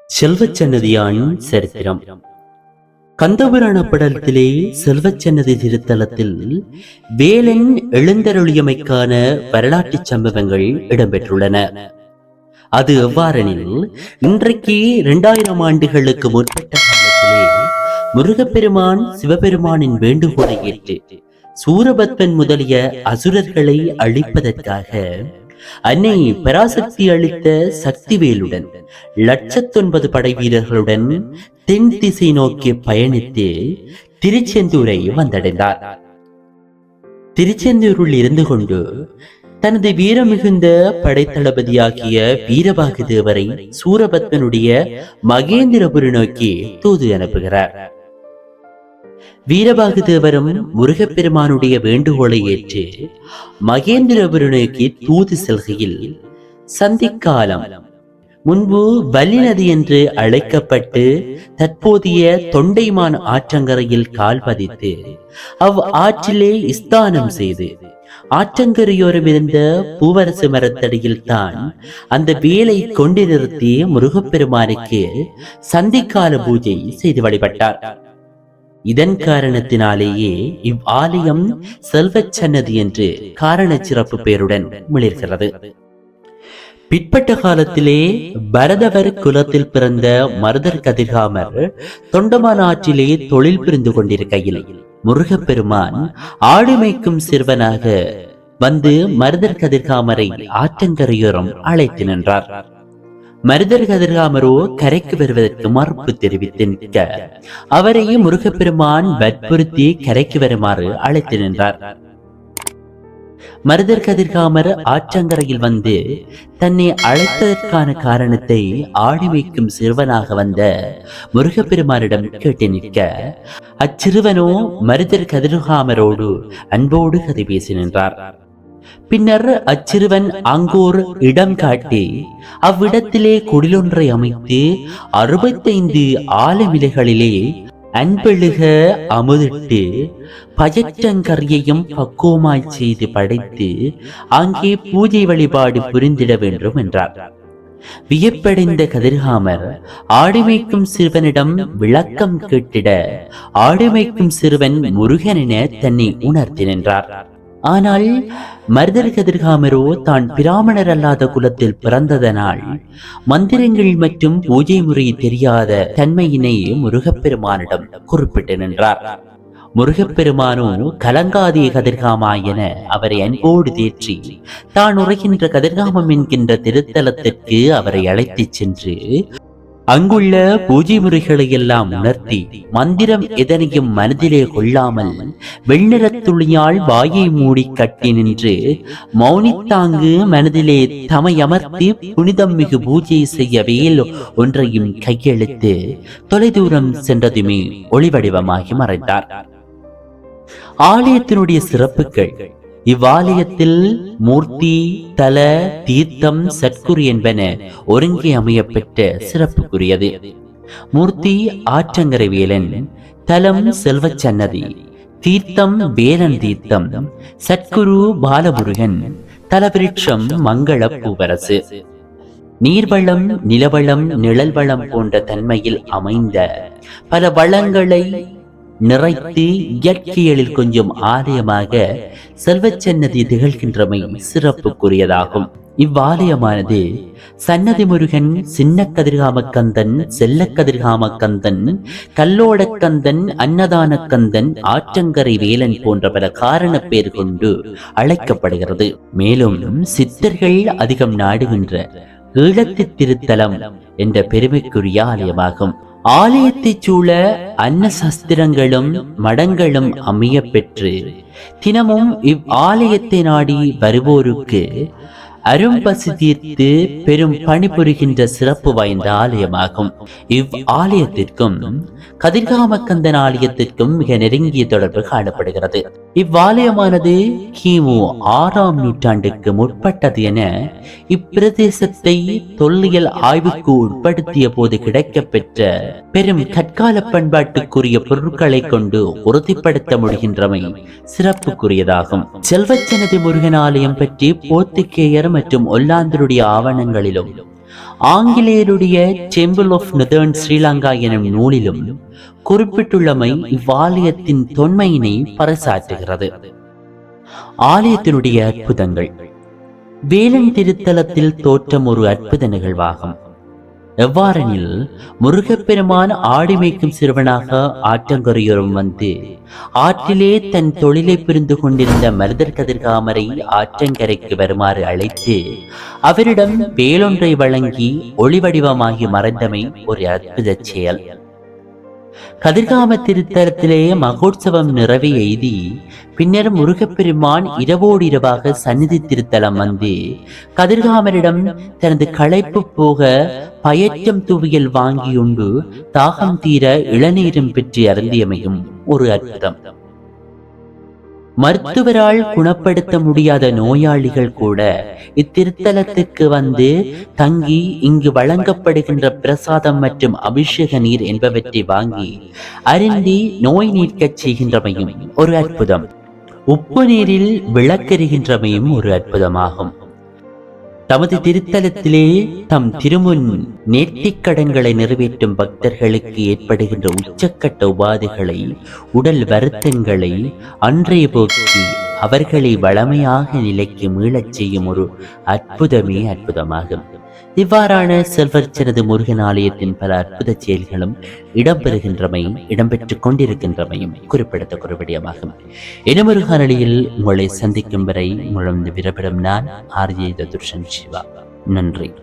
செல்வச்சன்னதியான் சரித்திரம். கந்தபுராண படலத்திலே செல்வச்சன்னதி திருத்தலத்தில் வேலன் எழுந்தருளியமைக்கான வரலாற்று சம்பவங்கள் இடம்பெற்றுள்ளன. அது எவ்வாறெனில், இன்றைக்கு 2000 ஆண்டுகளுக்கு முற்பட்ட காலத்திலே முருகப்பெருமான் சிவபெருமானின் வேண்டுகோளை ஏற்று சூரபத்மன் முதலிய அசுரர்களை அழிப்பதற்காக அன்னை பராசக்தி அளித்த சக்திவேலுடன் 109 படை வீரர்களுடன் தென் திசை நோக்கி பயணித்து திருச்செந்தூரை வந்தடைந்தார். திருச்செந்தூரில் இருந்து கொண்டு தனது வீரமிகுந்த படைத்தளபதியாகிய வீரபாகு தேவரை சூரபத்மனுடைய மகேந்திரபுரி நோக்கி தூது அனுப்புகிறார். வீரபாகு தேவரும் முருகப்பெருமானுடைய வேண்டுகோளை ஏற்று மகேந்திரபுரி நோக்கி தூது செல்கையில் சந்திக்காலம் முன்பு வலி நதி என்று அழைக்கப்பட்டு தற்போதைய தொண்டைமான் ஆற்றங்கரையில் கால் பதித்து அவ் ஆற்றிலே ஸ்தானம் செய்து ஆற்றங்கரையோரம் இருந்த பூவரசு மரத்தடியில் தான் அந்த வேலை கொண்டு நிறுத்தி முருகப்பெருமானுக்கு சந்திக்கால பூஜை செய்து வழிபட்டார். இதன் காரணத்தினாலேயே இவ் ஆலயம் செல்வச்சன்னதி என்று காரண சிறப்பு பெயருடன் மிளிர்கிறது. பிற்பட்ட காலத்திலே பரதவர் குலத்தில் பிறந்த மருதர் கதிர்காமர் தொண்டமான் ஆற்றிலே தொழில் புரிந்து கொண்டிருக்கையில் முருகப்பெருமான் ஆடு மேய்க்கும் சிறுவனாக வந்து மருதர் கதிர்காமரை ஆற்றங்கரையோரம் அழைத்து நின்றார். மருதர் கதிர்காமரோ கரைக்கு வருவதற்கு மறுப்பு தெரிவித்து நிற்க அவரை முருகப்பெருமான் வற்புறுத்தி கரைக்கு வருமாறு அழைத்து நின்றார். மருதர் கதிர்காமர் ஆற்றங்கரையில் வந்து தன்னை அழைத்ததற்கான காரணத்தை ஆடி வைக்கும் சிறுவனாக வந்த முருகப்பெருமானிடம் கேட்டு நிற்க அச்சிறுவனோ மருதர் கதிர்காமரோடு அன்போடு கதை பேசி நின்றார். பின்னர் அச்சிறுவன் அங்கோர் இடம் காட்டி அவ்விடத்திலே குடிலொன்றை அமைத்து 65 ஆலமிலைகளிலே அன்பெழுக அமுதிட்டு பயற்றங்கரையையும் பக்குவமாய் செய்து படைத்து அங்கே பூஜை வழிபாடு புரிந்திட வேண்டும் என்றார். வியப்படைந்த கதிர்காமர் ஆடிமைக்கும் சிறுவனிடம் விளக்கம் கேட்டிட ஆடிமைக்கும் சிறுவன் முருகன் என தன்னை உணர்த்தி நின்றார். ஆனால் மருதர் கதிர்காமரோ தான் பிராமணர் அல்லாத குலத்தில் பிறந்ததனால் மந்திரங்கள் மற்றும் பூஜை முறை தெரியாத தன்மையினை முருகப்பெருமானிடம் குறிப்பிட்டு நின்றார். முருகப்பெருமானோ கலங்காதே கதிர்காமா என அவரை அன்போடு தேற்றி தான் உரைகின்ற கதிர்காமம் என்கின்ற திருத்தலத்திற்கு அவரை அழைத்துச் சென்று அங்குள்ள பூஜை முறைகளை எல்லாம் உணர்த்தி மந்திரம் எதனையும் மனதிலே கொள்ளாமல் வெண்ணிறத்துளியால் வாயை மூடி கட்டி நின்று மௌனித்தாங்கு மனதிலே தமையமர்த்தி புனிதம் மிகு பூஜை செய்ய வேல் ஒன்றையும் கையெழுத்து தொலைதூரம் சென்றதுமே ஒளிவடிவமாகி மறைந்தார். ஆலயத்தினுடைய சிறப்புகள்: இவ்வாலயத்தில் மூர்த்தி, தல, தீர்த்தம், சத்குரு என்பன ஒருங்கே அமைய பெற்ற சிறப்புக்குரியது. மூர்த்தி ஆற்றங்கரை வேலன், தலம் செல்வச்சன்னதி, தீர்த்தம் வேலன் தீர்த்தம், சத்குரு பாலமுருகன், தலவிருட்சம் மங்கள பூவரசு. நீர்வளம், நிலவளம், நிழல் வளம் போன்ற தன்மையில் அமைந்த பல வளங்களை நிறைத்து இயற்கையலில் கொஞ்சம் ஆலயமாக செல்வச்சன்னதி திகழ்கின்றமை சிறப்புக்குரியதாகும். இவ்வாலயமானது சன்னதி முருகன், சின்ன கதிர்காமக்கந்தன், செல்ல கதிர்காமக்கந்தன், கல்லோடக்கந்தன், அன்னதானக்கந்தன், ஆற்றங்கரை வேலன் போன்ற பல காரண பேர் கொண்டு அழைக்கப்படுகிறது. மேலும் சித்தர்கள் அதிகம் நாடுகின்ற ஈழத்து திருத்தலம் என்ற பெருமைக்குரிய ஆலயமாகும். ஆலயத்தை சூழ அன்ன சஸ்திரங்களும் மடங்களும் அமைய பெற்று தினமும் இவ் ஆலயத்தை நாடி வருவோருக்கு அரும்பசி தீர்த்து பெரும் பணிபுரிகின்ற சிறப்பு வாய்ந்த ஆலயமாகும். இவ் ஆலயத்திற்கும் கதிர்காமக்கந்தன் ஆலயத்திற்கும் மிக நெருங்கிய தொடர்பு காணப்படுகிறது. இவ்வாலயமானது கிமு 6ஆம் நூற்றாண்டுக்கு முற்பட்டது என இப்பிரதேசத்தை தொல்லியல் ஆய்வுக்கு உட்படுத்திய போது கிடைக்கப்பெற்ற பெரும் கற்கால பண்பாட்டுக்குரிய பொருட்களை கொண்டு உறுதிப்படுத்த முடிகின்றமை சிறப்புக்குரியதாகும். செல்வச்சன்னதி முருகன் ஆலயம் பற்றி போர்த்துகேயர் மற்றும் ஒல்லாந்தருடைய ஆவணங்களிலும் ஆங்கிலேயருடைய டெம்பிள் ஆஃப் நதர்ன் ஸ்ரீலங்கா எனும் நூலிலும் குறிப்பிட்டுள்ளமை இவ்வாலயத்தின் தொன்மையினை பறைசாற்றுகிறது. ஆலயத்தினுடைய அற்புதங்கள். வேலன் திருத்தலத்தில் தோற்றம் ஒரு அற்புத நிகழ்வாகும். எவ்வாறெனில், முருகப்பெருமான் ஆடி மேய்க்கும் சிறுவனாக ஆற்றங்கரையோரம் வந்து ஆற்றிலே தன் தொழிலை புரிந்து கொண்டிருந்த மருதர் கதிர்காமரை ஆற்றங்கரைக்கு வருமாறு அழைத்து அவரிடம் வேலொன்றை வழங்கி ஒளிவடிவமாகி மறைந்தமை ஒரு அற்புத செயல். கதிர்காம திருத்தலத்திலே மகோற்சவம் நிறைவே எய்தி பின்னர் முருகப்பெருமான் இரவோடு இரவாக சந்நிதி திருத்தலம் வந்து கதிர்காமரிடம் தனது களைப்பு போக பயற்றம் தூவியல் வாங்கியுண்டு தாகம் தீர இளநீரும் பெற்று அருந்தியமையும் ஒரு அற்புதம். மருத்துவரால் குணப்படுத்த முடியாத நோயாளிகள் கூட இத்திருத்தலத்துக்கு வந்து தங்கி இங்கு வழங்கப்படுகின்ற பிரசாதம் மற்றும் அபிஷேக நீர் என்பவற்றை வாங்கி அருந்தி நோய் நீக்கச் செய்கின்றமையும் ஒரு அற்புதம். உப்பு நீரில் விளக்கெறிகின்றமையும் ஒரு அற்புதமாகும். தமது திருத்தலத்திலே தம் திருமுன் நேர்த்திக்கடன்களை நிறைவேற்றும் பக்தர்களுக்கு ஏற்படுகின்ற உச்சக்கட்ட உபாதைகளை, உடல் வருத்தங்களை அன்றைய போக்கி அவர்களை வளமையாக நிலைக்கு மீளச் செய்யும் ஒரு அற்புதமே அற்புதமாகும். இவ்வாறான செல்வர்ச்சனது முருகன் ஆலயத்தின் பல அற்புத செயல்களும் இடம்பெற்றுக் கொண்டிருக்கின்றமையும் குறிப்பிடத்தக்க ஒரு விடயமாகும். முருகனில் உங்களை சந்திக்கும் வரை முழந்து விரபிடும் நான் ஆர்ஜே ததுர்ஷன் சிவா. நன்றி.